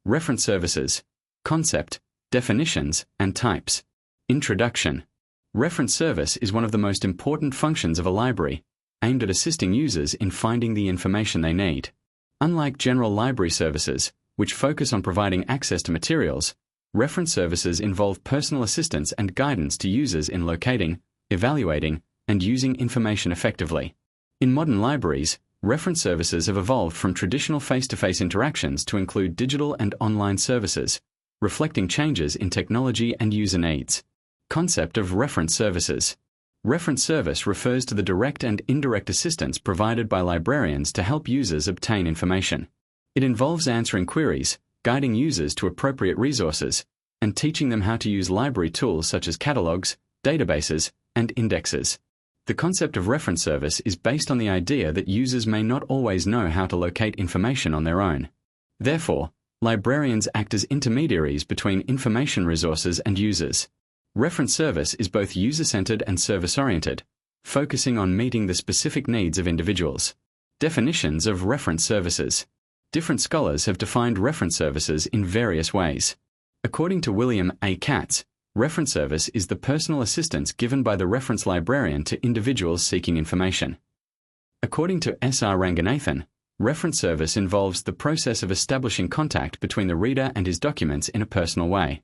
Reference services. Concept, definitions, and types. Introduction. Reference service is one of the most important functions of a library, aimed at assisting users in finding the information they need. Unlike general library services, which focus on providing access to materials, reference services involve personal assistance and guidance to users in locating, evaluating, and using information effectively. In modern libraries, reference services have evolved from traditional face-to-face interactions to include digital and online services, reflecting changes in technology and user needs. Concept of reference services. Reference service refers to the direct and indirect assistance provided by librarians to help users obtain information. It involves answering queries, guiding users to appropriate resources, and teaching them how to use library tools such as catalogs, databases, and indexes. The concept of reference service is based on the idea that users may not always know how to locate information on their own. Therefore, librarians act as intermediaries between information resources and users. Reference service is both user-centered and service-oriented, focusing on meeting the specific needs of individuals. Definitions of reference services. Different scholars have defined reference services in various ways. According to William A. Katz, reference service is the personal assistance given by the reference librarian to individuals seeking information. According to S.R. Ranganathan, reference service involves the process of establishing contact between the reader and his documents in a personal way.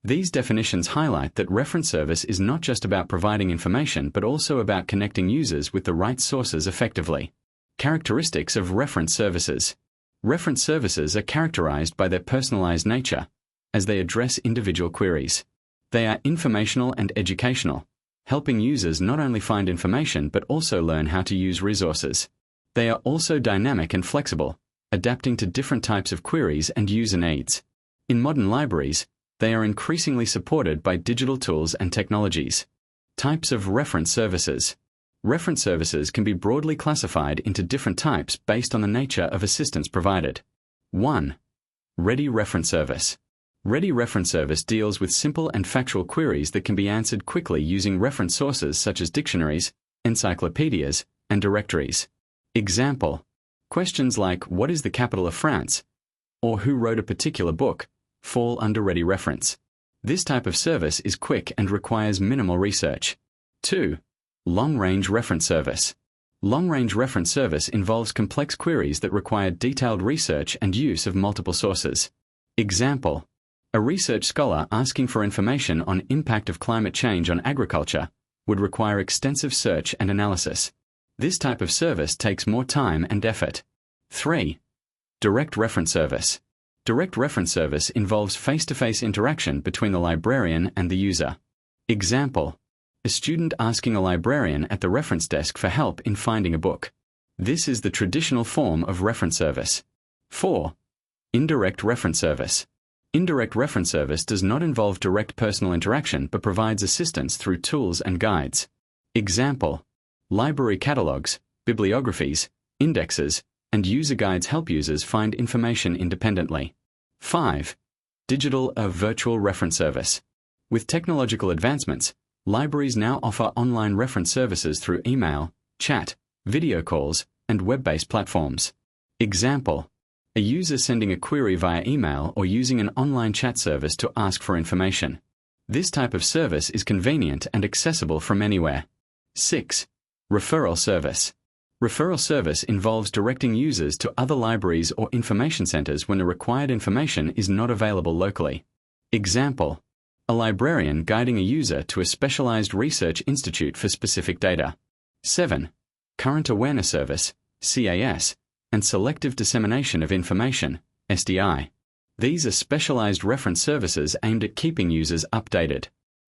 These definitions highlight that reference service is not just about providing information but also about connecting users with the right sources effectively. Characteristics of reference services. Reference services are characterized by their personalized nature, as they address individual queries. They are informational and educational, helping users not only find information but also learn how to use resources. They are also dynamic and flexible, adapting to different types of queries and user needs. In modern libraries, they are increasingly supported by digital tools and technologies. Types of reference services. Reference services can be broadly classified into different types based on the nature of assistance provided. 1. Ready reference service. Ready reference service deals with simple and factual queries that can be answered quickly using reference sources such as dictionaries, encyclopedias, and directories. Example: questions like "What is the capital of France?" or "Who wrote a particular book?" fall under ready reference. This type of service is quick and requires minimal research. 2. Long-range reference service. Long-range reference service involves complex queries that require detailed research and use of multiple sources. Example: a research scholar asking for information on impact of climate change on agriculture would require extensive search and analysis. This type of service takes more time and effort. 3. Direct reference service. Direct reference service involves face-to-face interaction between the librarian and the user. Example: a student asking a librarian at the reference desk for help in finding a book. This is the traditional form of reference service. 4. Indirect reference service. Indirect reference service does not involve direct personal interaction but provides assistance through tools and guides. Example: library catalogs, bibliographies, indexes, and user guides help users find information independently. 5. Digital or virtual reference service. With technological advancements, libraries now offer online reference services through email, chat, video calls, and web-based platforms. Example: a user sending a query via email or using an online chat service to ask for information. This type of service is convenient and accessible from anywhere. 6. Referral service. Referral service involves directing users to other libraries or information centers when the required information is not available locally. Example: a librarian guiding a user to a specialized research institute for specific data. 7. Current Awareness Service, CAS, and Selective Dissemination of Information, SDI. These are specialized reference services aimed at keeping users updated.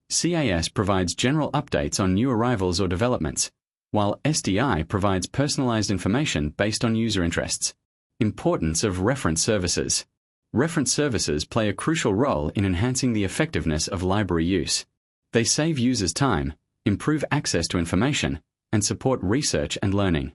CAS provides general updates on new arrivals or developments, while SDI provides personalized information based on user interests. Importance of reference services. Reference services play a crucial role in enhancing the effectiveness of library use. They save users time, improve access to information, and support research and learning.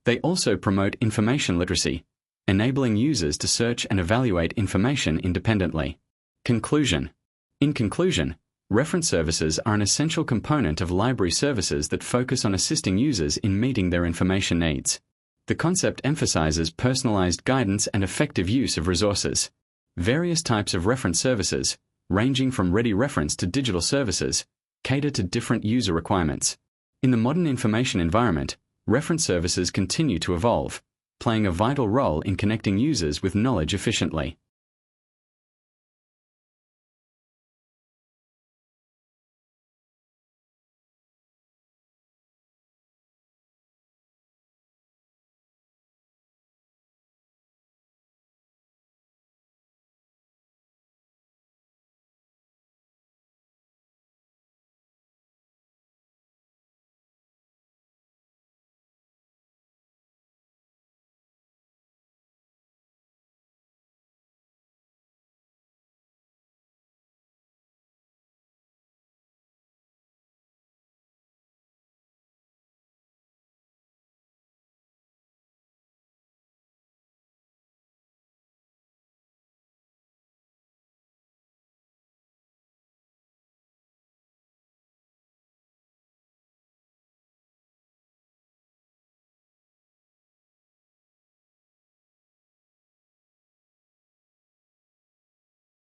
They also promote information literacy, enabling users to search and evaluate information independently. Conclusion. In conclusion, reference services are an essential component of library services that focus on assisting users in meeting their information needs. The concept emphasizes personalized guidance and effective use of resources. Various types of reference services, ranging from ready reference to digital services, cater to different user requirements. In the modern information environment, reference services continue to evolve, playing a vital role in connecting users with knowledge efficiently.